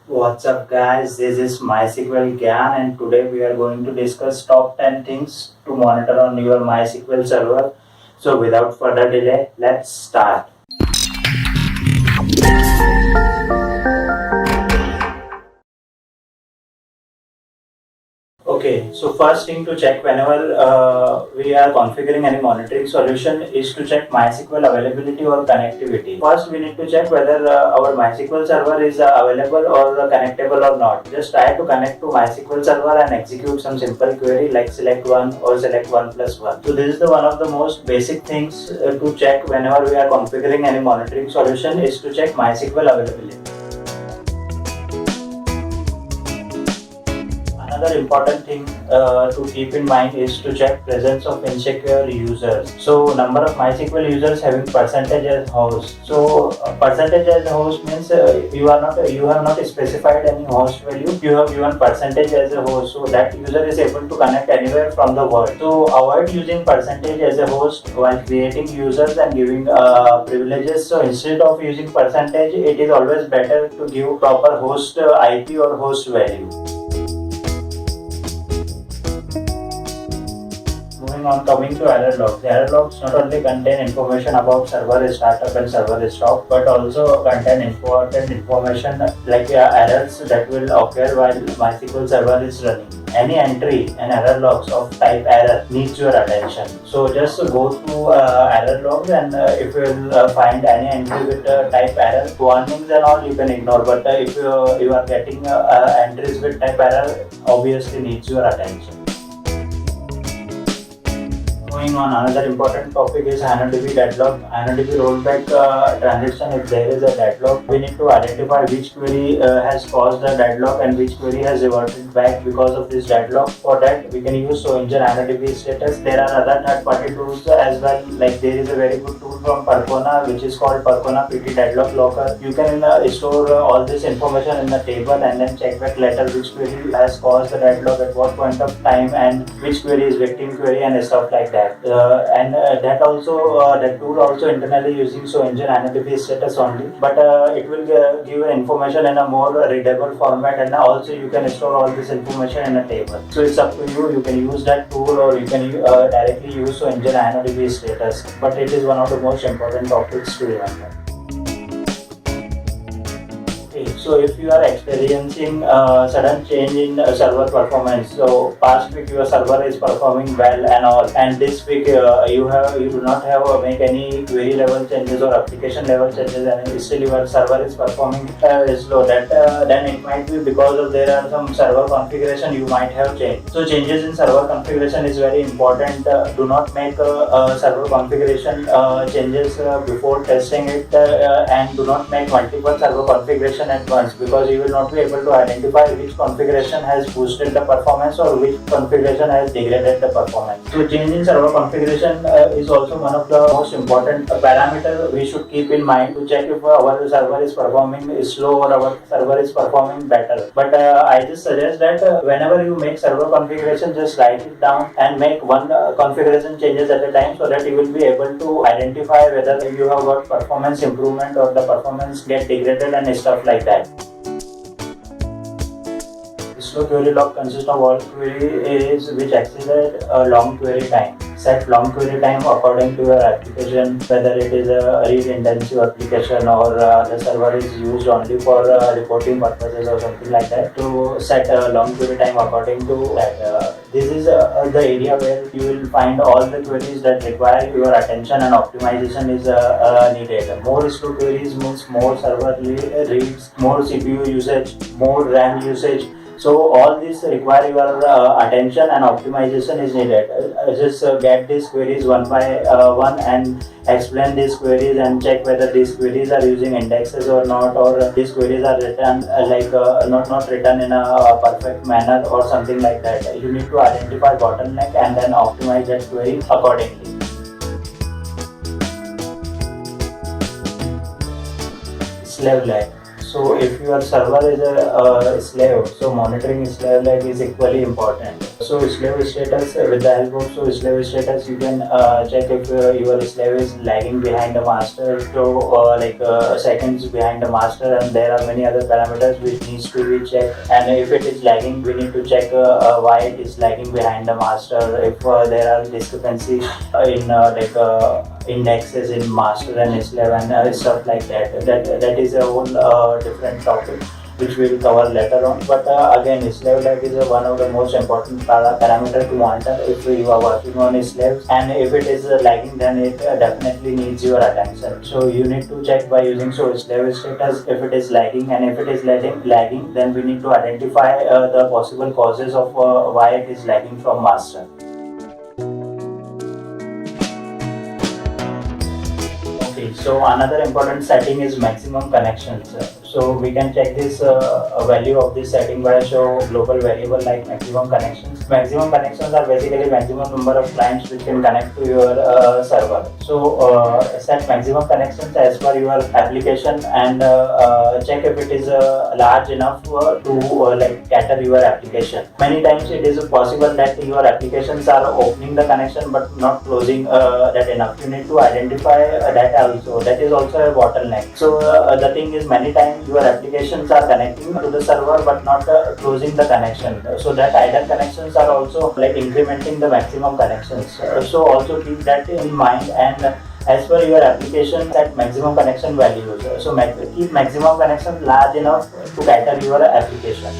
What's up, guys? This is MySQL Gyan, and today we are going to discuss top 10 things to monitor on your MySQL server. So, without further delay, let's start. Okay, so first thing to check whenever we are configuring any monitoring solution is to check MySQL availability or connectivity. First, we need to check whether our MySQL server is available or connectable or not. Just try to connect to MySQL server and execute some simple query like select one or select one plus one. So this is the one of the most basic things to check whenever we are configuring any monitoring solution is to check MySQL availability. Another important thing to keep in mind is to check presence of insecure users. So number of MySQL users having percentage as host. So percentage as host means you have not specified any host value. You have given percentage as a host, so that user is able to connect anywhere from the world. So avoid using percentage as a host while creating users and giving privileges. So instead of using percentage, it is always better to give proper host IP or host value. Moving on, coming to error logs. Error logs not only contain information about server startup and server stop, but also contain important information like errors that will occur while MySQL server is running. Any entry and error logs of type error needs your attention. So just go through error logs, and if you will find any entry with type error, warnings and all you can ignore. But if you are getting entries with type error, obviously needs your attention. Moving on, another important topic is InnoDB deadlock. InnoDB rollback transaction. If there is a deadlock, we need to identify which query has caused the deadlock and which query has reverted back because of this deadlock. For that, we can use SoEngine InnoDB status. There are other third-party tools as well. Like there is a very good tool from Percona which is called Percona PT Deadlock Locker. You can store all this information in the table and then check back later which query has caused the deadlock at what point of time and which query is victim query and stuff like that. That tool also internally using SoEngine InnoDB status only, but it will give information in a more readable format, and also you can store all this information in a table. So it's up to you. You can use that tool or you can directly use SoEngine InnoDB status, but it is one of the most important topics to remember. So if you are experiencing sudden change in server performance, so past week your server is performing well and all, and this week you do not have make any query level changes or application level changes, and still your server is performing slow. Then it might be because of there are some server configuration you might have changed. So changes in server configuration is very important. Do not make server configuration changes before testing it, and do not make multiple server configuration at once, because you will not be able to identify which configuration has boosted the performance or which configuration has degraded the performance. So change in server configuration is also one of the most important parameter we should keep in mind to check if our server is performing slow or our server is performing better. But I just suggest that whenever you make server configuration, just write it down and make one configuration changes at a time, so that you will be able to identify whether you have got performance improvement or the performance get degraded and stuff like that. Slow query log consists of all queries which exceeded a long query time. Set long query time according to your application, whether it is a read intensive application or the server is used only for reporting purposes or something like that. To set a long query time according to that. This is the area where you will find all the queries that require your attention and optimization is needed. More slow queries means more server reads, more CPU usage, more RAM usage. So all this require your attention and optimization is needed. Just get these queries one by one and explain these queries and check whether these queries are using indexes or not, or these queries are written not written in a perfect manner or something like that. You need to identify bottleneck and then optimize that query accordingly. Slave lag. So if your server is a slave, so monitoring slave lag is equally important. So slave status, with the help of slave status, you can check if your slave is lagging behind the master, so seconds behind the master, and there are many other parameters which needs to be checked. And if it is lagging, we need to check why it is lagging behind the master. If there are discrepancies in indexes in master and slave and stuff like that. That is a whole different topic which we will cover later on. But again, slave lag is one of the most important parameter to monitor if you are working on slaves. And if it is lagging, then it definitely needs your attention. So you need to check by using slave status if it is lagging, and if it is lagging, then we need to identify the possible causes of why it is lagging from master. So another important setting is maximum connections. So we can check this value of this setting by global variable like maximum connections. Maximum connections are basically maximum number of clients which can connect to your server. So set maximum connections as per your application, and check if it is large enough to cater your application. Many times it is possible that your applications are opening the connection but not closing that enough. You need to identify that also. That is also a bottleneck. So the thing is, many times your applications are connecting to the server but not closing the connection. So that idle connections are also incrementing the maximum connections. So also keep that in mind, and as per your application, set maximum connection values. So keep maximum connection large enough to cater your application.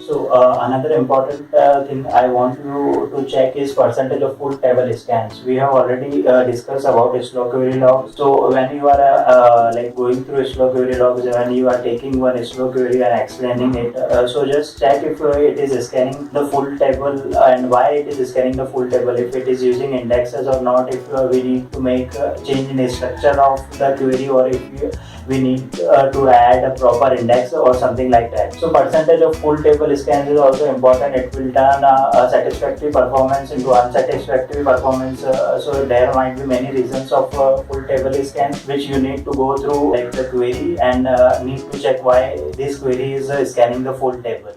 So another important thing I want you to check is percentage of full table scans. We have already discussed about slow query logs. So when you are going through slow query logs, when you are taking one slow query and explaining it, so just check if it is scanning the full table and why it is scanning the full table. If it is using indexes or not. If we need to make a change in the structure of the query, or if we need to add a proper index or something like that. So percentage of full table scans is also important. It will turn a satisfactory performance into unsatisfactory performance. So there might be many reasons of full table scan which you need to go through the query and need to check why this query is scanning the full table.